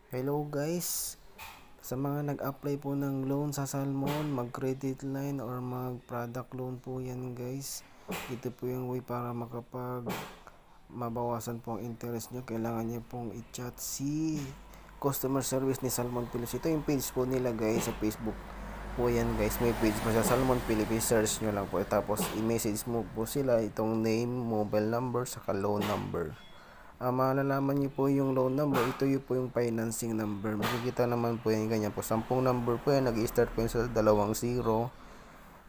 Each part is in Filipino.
Hello guys, sa mga nag-apply po ng loan sa Salmon, mag-credit line or mag-product loan po yan guys. Ito po yung way para mabawasan po ang interest nyo. Kailangan nyo pong i-chat si customer service ni Salmon Philippines. Ito yung page po nila guys sa Facebook po yan guys. May page po sa Salmon Philippines, search nyo lang po. Tapos i-message mo po sila itong name, mobile number, saka loan number. Malalaman niyo po yung loan number. Ito yung po yung financing number. Makikita naman po yan ganyan po. 10 number po yan. Nag-start po yan sa 20.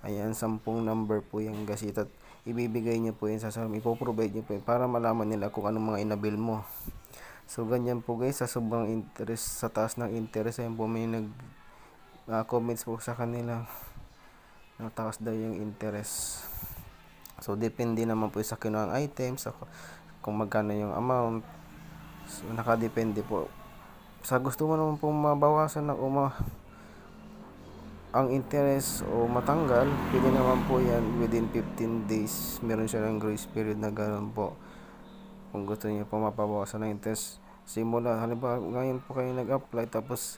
Ayan, 10 number po yung gasit. At ibibigay niyo po yan sa Salmon. Ipoprovide niyo po yan para malaman nila kung anong mga inabil mo. So ganyan po guys, sa sobrang interest, sa taas ng interest, ayan po may comments po sa kanila na taas daw yung interest. So depende naman po sa kinuhang items, kung magkano yung amount. So nakadepende po. Sa gusto mo naman pong mabawasan ng ang interest o matanggal, pwede naman po yan within 15 days. Meron siya ng grace period na gano'n po. Kung gusto niyo po mapabawasan ng interest, simula halimbawa ngayon po kayo nag-apply, tapos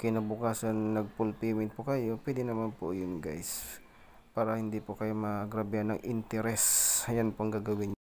kinabukasan nag-full payment po kayo, pwede naman po yun guys, para hindi po kayo magrabihan ng interest. Ayan po ang gagawin.